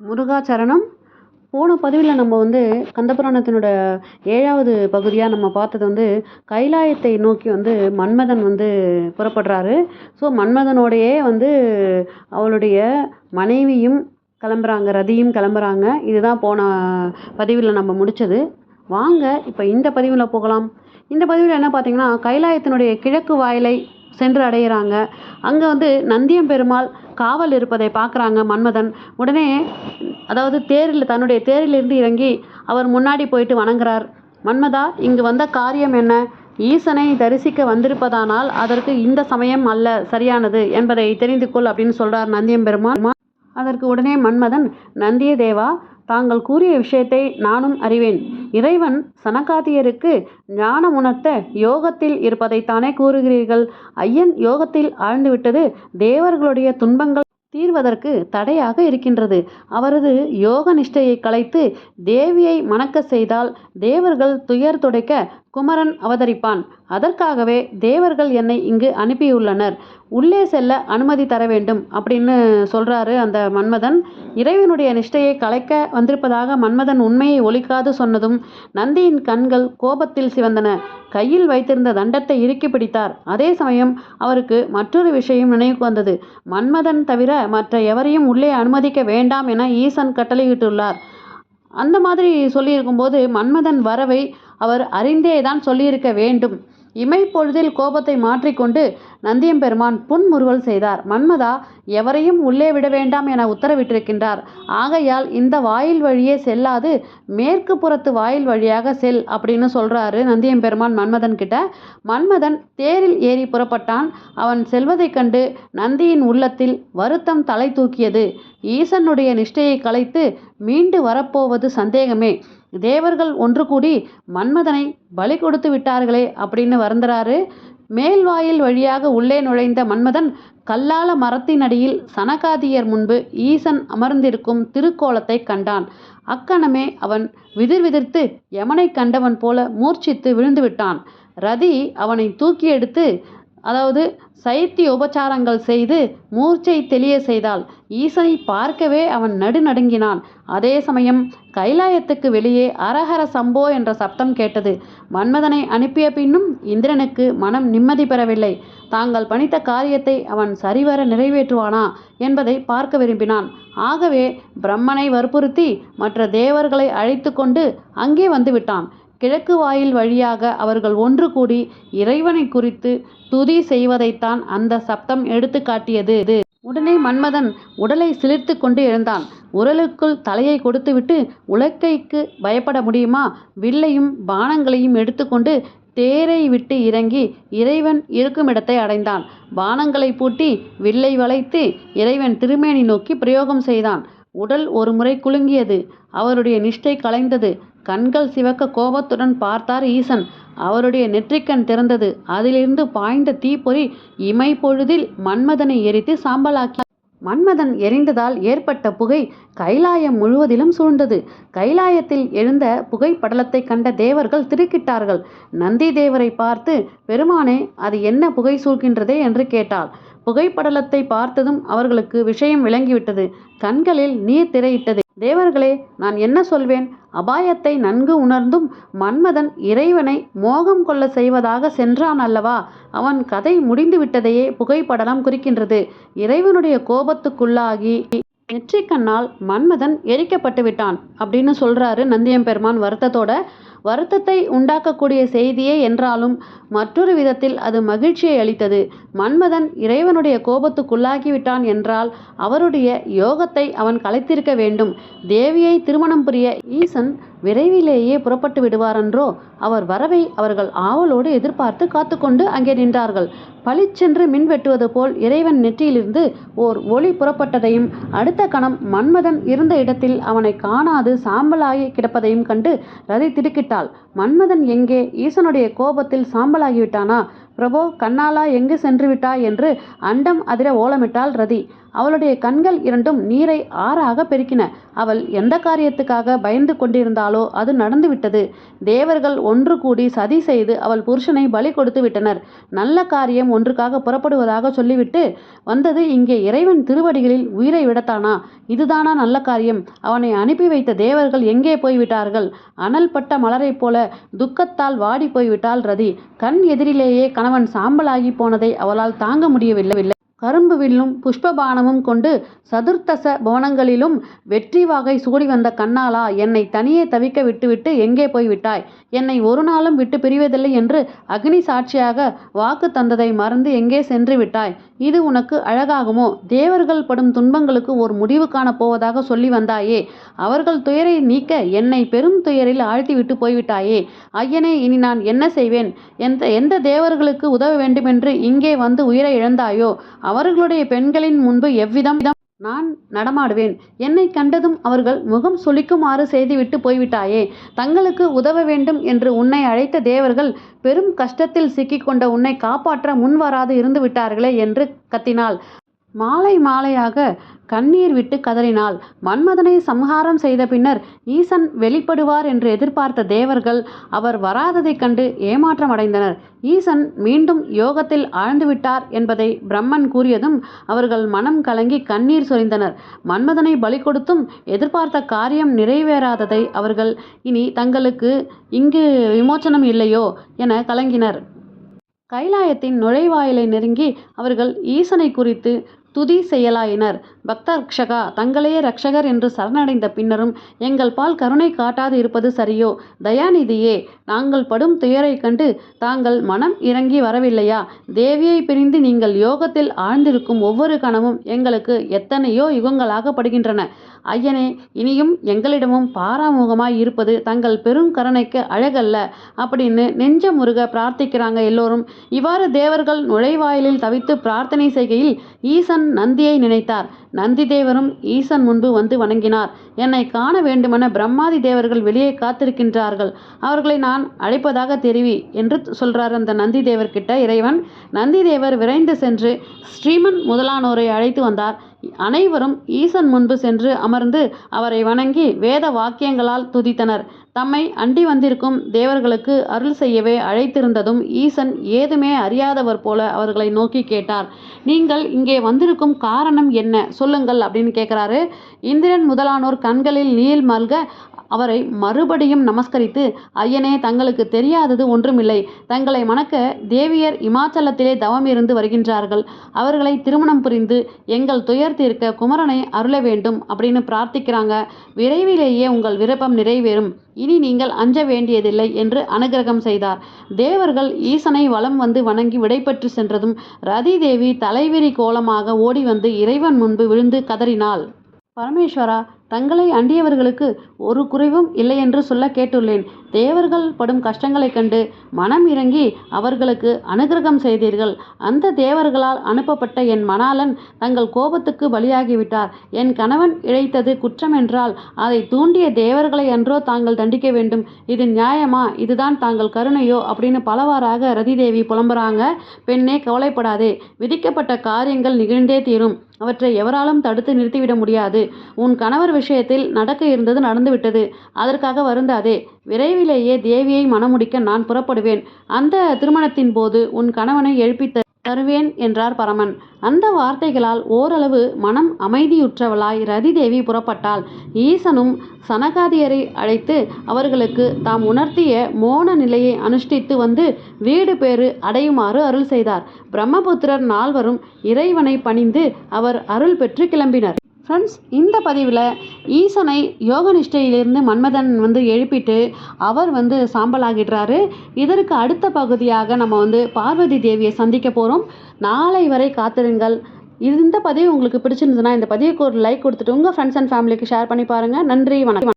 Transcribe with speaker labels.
Speaker 1: முருகாச்சரணம். போன பதிவில் நம்ம கந்தபுராணத்தினோட 7வது பகுதியாக நம்ம பார்த்தது கைலாயத்தை நோக்கி மன்மதன் புறப்படுறாரு. ஸோ மன்மதனோடையே அவளுடைய மனைவியும் கிளம்புறாங்க, ரதியும் கிளம்புறாங்க. இதுதான் போன பதிவில் நம்ம முடித்தது. வாங்க இப்போ இந்த பதிவில் போகலாம். இந்த பதிவில் என்ன பார்த்தீங்கன்னா, கைலாயத்தினுடைய கிழக்கு வாயிலை சென்று அடைகிறாங்க. அங்கே நந்தியம் பெருமாள் காவல் இருப்பதை பார்க்குறாங்க மன்மதன். உடனே அதாவது தன்னுடைய தேரிலிருந்து இறங்கி அவர் முன்னாடி போயிட்டு வணங்குறார். மன்மதா, இங்கு வந்த காரியம் என்ன? ஈசனை தரிசிக்க வந்திருப்பதானால் அதற்கு இந்த சமயம் அல்ல சரியானது என்பதை தெரிந்து கொள் அப்படின்னு சொல்கிறார் நந்தியம் பெருமாள். அதற்கு உடனே மன்மதன், நந்திய தேவா, தாங்கள் கூறிய விஷயத்தை நானும் அறிவேன். இறைவன் சனகாதியருக்கு ஞானம் உணர்த்த யோகத்தில் இருப்பதைத்தானே கூறுகிறீர்கள். ஐயன் யோகத்தில் ஆழ்ந்துவிட்டது தேவர்களுடைய துன்பங்கள் தீர்வதற்கு தடையாக இருக்கின்றது. அவரது யோக நிஷ்டையை கலைத்து தேவியை மணக்க செய்தால் தேவர்கள் துயர் துடைக்க குமரன் அவதரிப்பான். அதற்காகவே தேவர்கள் என்னை இங்கு அனுப்பியுள்ளனர். உள்ளே செல்ல அனுமதி தர வேண்டும் அப்படின்னு சொல்றாரு அந்த மன்மதன். இறைவனுடைய நிஷ்டையை கலைக்க வந்திருப்பதாக மன்மதன் உண்மையை ஒலிக்காது சொன்னதும் நந்தியின் கண்கள் கோபத்தில் சிவந்தன. கையில் வைத்திருந்த தண்டத்தை இறுக்கி பிடித்தார். அதே சமயம் அவருக்கு மற்றொரு விஷயம் நினைவுக்கு வந்தது. மன்மதன் தவிர மற்ற எவரையும் உள்ளே அனுமதிக்க வேண்டாம் என ஈசன் கட்டளையிட்டுள்ளார். அந்த மாதிரி சொல்லியிருக்கும்போது மன்மதன் வரவை அவர் அறிந்தே தான் சொல்லியிருக்க வேண்டும். இமைப்பொழுதில் கோபத்தை மாற்றிக்கொண்டு நந்தியம் பெருமான் புன்முறுவல் செய்தார். மன்மதா, எவரையும் உள்ளே விட வேண்டாம் என உத்தரவிட்டிருக்கின்றார். ஆகையால் இந்த வாயில் வழியே செல்லாது மேற்கு புறத்து வாயில் வழியாக செல் அப்படின்னு சொல்றாரு நந்தியம் பெருமான் மன்மதன் கிட்ட. மன்மதன் தேரில் ஏறி புறப்பட்டான். அவன் செல்வதைக் கண்டு நந்தியின் உள்ளத்தில் வருத்தம் தலை தூக்கியது. ஈசனுடைய நிஷ்டையை கலைத்து மீண்டு வரப்போவது சந்தேகமே. தேவர்கள் ஒன்று கூடி மன்மதனை பலி கொடுத்து விட்டார்களே அப்படின்னு வருந்துறாரு. மேல்வாயில் வழியாக உள்ளே நுழைந்த மன்மதன் கல்லால மரத்தின் அடியில் சனகாதியர் முன்பு ஈசன் அமர்ந்திருக்கும் திருக்கோலத்தை கண்டான். அக்கணமே அவன் விதிர்விதிர்த்து யமனை கண்டவன் போல மூர்ச்சித்து விழுந்து விட்டான். ரதி அவனை தூக்கி எடுத்து சைத்திய உபச்சாரங்கள் செய்து மூர்ச்சை தெளிய செய்தாள். ஈசனை பார்க்கவே அவன் நடுநடுங்கினான். அதே சமயம் கைலாயத்துக்கு வெளியே அரஹர சம்போ என்ற சப்தம் கேட்டது. மன்மதனை அனுப்பிய பின்னும் இந்திரனுக்கு மனம் நிம்மதி பெறவில்லை. தாங்கள் பணித்த காரியத்தை அவன் சரிவர நிறைவேற்றுவானா என்பதை பார்க்க விரும்பினான். ஆகவே பிரம்மனை வற்புறுத்தி மற்ற தேவர்களை அழைத்து கொண்டு அங்கே வந்துவிட்டான். கிழக்கு வாயில் வழியாக அவர்கள் ஒன்று கூடி இறைவனை குறித்து துதி செய்வதைத்தான் அந்த சப்தம் எடுத்து காட்டியது. உடனே மன்மதன் உடலை சிலிர்த்து கொண்டு எழுந்தான். உரலுக்குள் தலையை கொடுத்துவிட்டு உலக்கைக்கு பயப்பட முடியுமா? வில்லையும் பானங்களையும் எடுத்துக்கொண்டு தேரை விட்டு இறங்கி இறைவன் இருக்கும் இடத்தை அடைந்தான். பானங்களை பூட்டி வில்லை வளைத்து இறைவன் திருமேனி நோக்கி பிரயோகம் செய்தான். உடல் ஒரு முறை குலுங்கியது. அவருடைய நிஷ்டை கலைந்தது. கண்கள் சிவக்க கோபத்துடன் பார்த்தார் ஈசன். அவருடைய நெற்றிக்கண் திறந்தது. அதிலிருந்து பாய்ந்த தீப்பொறி இமைப்பொழுதில் மன்மதனை எரித்து சாம்பலாக்கி. மன்மதன் எரிந்ததால் ஏற்பட்ட புகை கைலாயம் முழுவதிலும் சூழ்ந்தது. கைலாயத்தில் எழுந்த புகை படலத்தை கண்ட தேவர்கள் திடுக்கிட்டார்கள். நந்தி தேவரை பார்த்து, பெருமானே, அது என்ன புகை சூழ்கின்றதே என்று கேட்டாள். புகைப்படலத்தை பார்த்ததும் அவர்களுக்கு விஷயம் விளங்கிவிட்டது. கண்களில் நீர் திரையிட்டது. தேவர்களே, நான் என்ன சொல்வேன்? அபாயத்தை நன்கு உணர்ந்தும் மன்மதன் இறைவனை மோகம் கொள்ள செய்வதாக சென்றான் அல்லவா? அவன் கதை முடிந்து விட்டதையே புகைப்படலம் குறிக்கின்றது. இறைவனுடைய கோபத்துக்குள்ளாகி நெற்றிக்கண்ணால் மன்மதன் எரிக்கப்பட்டு விட்டான் அப்படின்னு சொல்றாரு நந்தியம் பெருமான் வருத்தத்தோட. வருத்தத்தை உண்டாக்கக்கூடிய செய்தியே என்றாலும் மற்றொரு விதத்தில் அது மகிழ்ச்சியை அளித்தது. மன்மதன் இறைவனுடைய கோபத்துக்குள்ளாகிவிட்டான் என்றால் அவருடைய யோகத்தை அவன் கலைத்திருக்க வேண்டும். தேவியை திருமணம் புரிய ஈசன் விரைவிலேயே புறப்பட்டு விடுவாரென்றோ? அவர் வரவை அவர்கள் ஆவலோடு எதிர்பார்த்து காத்துக்கொண்டு அங்கே நின்றார்கள். பளிச்சென்று மின் வெட்டுவது போல் இறைவன் நெற்றியிலிருந்து ஓர் ஒளி புறப்பட்டதையும் அடுத்த கணம் மன்மதன் இருந்த இடத்தில் அவனை காணாது சாம்பலாகி கிடப்பதையும் கண்டு ரதி திடுக்கிட்டாள். மன்மதன் எங்கே? ஈசனுடைய கோபத்தில் சாம்பலாகிவிட்டானா? பிரபோ, கண்ணாலா எங்கு சென்று விட்டாய் என்று அண்டம் அதிர ஓலமிட்டாள் ரதி. அவளுடைய கண்கள் இரண்டும் நீரை ஆறாக பெருக்கின. அவள் எந்த காரியத்துக்காக பயந்து கொண்டிருந்தாளோ அது நடந்துவிட்டது. தேவர்கள் ஒன்று கூடி சதி செய்து அவள் புருஷனை பலி கொடுத்து விட்டனர். நல்ல காரியம் ஒன்றுக்காக புறப்படுவதாக சொல்லிவிட்டு வந்தது இங்கே இறைவன் திருவடிகளில் உயிரை விடத்தானா? இதுதானா நல்ல காரியம்? அவனை அனுப்பி வைத்த தேவர்கள் எங்கே போய்விட்டார்கள்? அனல் பட்ட மலரைப் போல துக்கத்தால் வாடி போய்விட்டாள் ரதி. கண் எதிரிலேயே கணவன் சாம்பலாகி போனதை அவளால் தாங்க முடியவில்லை. கரும்பு வில்லும் புஷ்பபானமும் கொண்டு சதுர்த்தச புவனங்களிலும் வெற்றி வாகை சூடி வந்த கண்ணாளா, என்னை தனியே தவிக்க விட்டுவிட்டு எங்கே போய்விட்டாய்? என்னை ஒரு நாளும் விட்டு பிரிவதில்லை என்று அக்னி சாட்சியாக வாக்கு தந்ததை மறந்து எங்கே சென்று விட்டாய்? இது உனக்கு அழகாகுமோ? தேவர்கள் படும் துன்பங்களுக்கு ஒரு முடிவு காணப் போவதாக சொல்லி வந்தாயே, அவர்கள் துயரை நீக்க என்னை பெரும் துயரில் ஆழ்த்திவிட்டு போய்விட்டாயே. ஐயனே, இனி நான் என்ன செய்வேன்? எந்த தேவர்களுக்கு உதவ வேண்டுமென்று இங்கே வந்து உயிரை இழந்தாயோ அவர்களுடைய பெண்களின் முன்பு எவ்விதம் நான் நடமாடுவேன்? என்னை கண்டதும் அவர்கள் முகம் சுளிக்குமாறு செய்துவிட்டு போய்விட்டாயே. தங்களுக்கு உதவ வேண்டும் என்று உன்னை அழைத்த தேவர்கள் பெரும் கஷ்டத்தில் சிக்கிக்கொண்ட உன்னை காப்பாற்ற முன்வராது இருந்து விட்டார்களே என்று கத்தினாள். மாலை மாலையாக கண்ணீர் விட்டு கதறினாள். மன்மதனை சம்ஹாரம் செய்த பின்னர் ஈசன் வெளிப்படுவார் என்று எதிர்பார்த்த தேவர்கள் அவர் வராததைக் கண்டு ஏமாற்றம் அடைந்தனர். ஈசன் மீண்டும் யோகத்தில் ஆழ்ந்துவிட்டார் என்பதை பிரம்மன் கூறியதும் அவர்கள் மனம் கலங்கி கண்ணீர் சொரிந்தனர். மன்மதனை பலி கொடுத்தும் எதிர்பார்த்த காரியம் நிறைவேறாததை அவர்கள் இனி தங்களுக்கு இங்கு விமோச்சனம் இல்லையோ என கலங்கினர். கைலாயத்தின் நுழைவாயிலை நெருங்கி அவர்கள் ஈசனை குறித்து துதி செய்யலாயினர். பக்தரக்ஷகா, தங்களையே ரக்ஷகர் என்று சரணடைந்த பின்னரும் எங்கள் பால் கருணை காட்டாது இருப்பது சரியோ? தயாநிதியே, நாங்கள் படும் துயரை கண்டு தாங்கள் மனம் இறங்கி வரவில்லையா? தேவியை பிரிந்து நீங்கள் யோகத்தில் ஆழ்ந்திருக்கும் ஒவ்வொரு கணமும் எங்களுக்கு எத்தனையோ யுகங்களாக படுகின்றன. ஐயனே, இனியும் எங்களிடமும் பாராமுகமாய் இருப்பது தங்கள் பெரும் கருணைக்கு அழகல்ல அப்படின்னு நெஞ்ச முருக பிரார்த்திக்கிறாங்க எல்லோரும். இவ்வாறு தேவர்கள் நுழைவாயிலில் தவித்து பிரார்த்தனை செய்கையில் ஈசன் நந்தியை நினைத்தார். நந்தி தேவரும் ஈசன் முன்பு வந்து வணங்கினார். என்னை காண வேண்டுமென பிரம்மாதி தேவர்கள் வெளியே காத்திருக்கின்றார்கள், அவர்களை நான் அழைப்பதாக தெரிவி என்று சொல்றார் அந்த நந்தி தேவர்கிட்ட இறைவன். நந்தி தேவர் விரைந்து சென்று ஸ்ரீமன் முதலானோரை அழைத்து வந்தார். அனைவரும் ஈசன் முன்பு சென்று அமர்ந்து அவரை வணங்கி வேத வாக்கியங்களால் துதித்தனர். தம்மை அண்டி வந்திருக்கும் தேவர்களுக்கு அருள் செய்யவே அழைத்திருந்ததும் ஈசன் ஏதுமே அறியாதவர் போல அவர்களை நோக்கி கேட்டார். நீங்கள் இங்கே வந்திருக்கும் காரணம் என்ன சொல்லுங்கள் அப்படின்னு கேட்குறாரு. இந்திரன் முதலானோர் கண்களில் நீர் மல்க அவரை மறுபடியும் நமஸ்கரித்து, ஐயனே, தங்களுக்கு தெரியாதது ஒன்றுமில்லை. தங்களை மணக்க தேவியர் இமாச்சலத்திலே தவம் இருந்து வருகின்றார்கள். அவர்களை திருமணம் புரிந்து எங்கள் துயர் தீர்க்க குமரனை அருள வேண்டும் அப்படின்னு பிரார்த்திக்கிறாங்க. விரைவிலேயே உங்கள் விருப்பம் நிறைவேறும். இனி நீங்கள் அஞ்ச வேண்டியதில்லை என்று அனுகிரகம் செய்தார். தேவர்கள் ஈசனை வலம் வந்து வணங்கி விடைபெற்று சென்றதும் ரதி தேவி தலைவிரி கோலமாக ஓடி வந்து இறைவன் முன்பு விழுந்து கதறினாள். பரமேஸ்வரா, தங்களை அண்டியவர்களுக்கு ஒரு குறைவும் இல்லை என்று சொல்ல கேட்டுள்ளேன். தேவர்கள் படும் கஷ்டங்களைக் கண்டு மனம் இறங்கி அவர்களுக்கு அனுகிரகம் செய்தீர்கள். அந்த தேவர்களால் அனுப்பப்பட்ட என் மணாளன் தங்கள் கோபத்துக்கு பலியாகிவிட்டார். என் கணவன் இழைத்தது குற்றம் என்றால் அதை தூண்டிய தேவர்களை அன்றோ தாங்கள் தண்டிக்க வேண்டும். இது நியாயமா? இதுதான் தாங்கள் கருணையோ அப்படின்னு பலவாறாக ரதிதேவி புலம்புறாங்க. பெண்ணே, கவலைப்படாதே. விதிக்கப்பட்ட காரியங்கள் நிகழ்ந்தே தீரும். அவற்றை எவராலும் தடுத்து நிறுத்திவிட முடியாது. உன் கணவர் விஷயத்தில் நடக்க இருந்தது நடந்துவிட்டது. அதற்காக வருந்தாதே. விரைவிலேயே தேவியை மணமுடிக்க நான் புறப்படுவேன். அந்த திருமணத்தின் போது உன் கணவனை எழுப்பி தருவேன் என்றார் பரமன். அந்த வார்த்தைகளால் ஓரளவு மனம் அமைதியுற்றவளாய் ரதிதேவி புறப்பட்டாள். ஈசனும் சனகாதியரை அழைத்து அவர்களுக்கு தாம் உணர்த்திய மோன நிலையை அனுஷ்டித்து வந்து வீடு பேறு அடையுமாறு அருள் செய்தார். பிரம்மபுத்திரர் நால்வரும் இறைவனை பணிந்து அவர் அருள் பெற்று கிளம்பினர். ஃப்ரெண்ட்ஸ், இந்த பதிவில் ஈசனை யோக நிஷ்டையிலிருந்து மன்மதன் எழுப்பிட்டு அவர் சாம்பலாகிடுறாரு. இதற்கு அடுத்த பகுதியாக நம்ம பார்வதி தேவியை சந்திக்க போகிறோம். நாளை வரை காத்திருங்கள். இந்த பதிவு உங்களுக்கு பிடிச்சிருந்ததுன்னா இந்த பதிவுக்கு ஒரு லைக் கொடுத்துட்டு உங்கள் ஃப்ரெண்ட்ஸ் அண்ட் ஃபேமிலிக்கு ஷேர் பண்ணி பாருங்கள். நன்றி, வணக்கம்.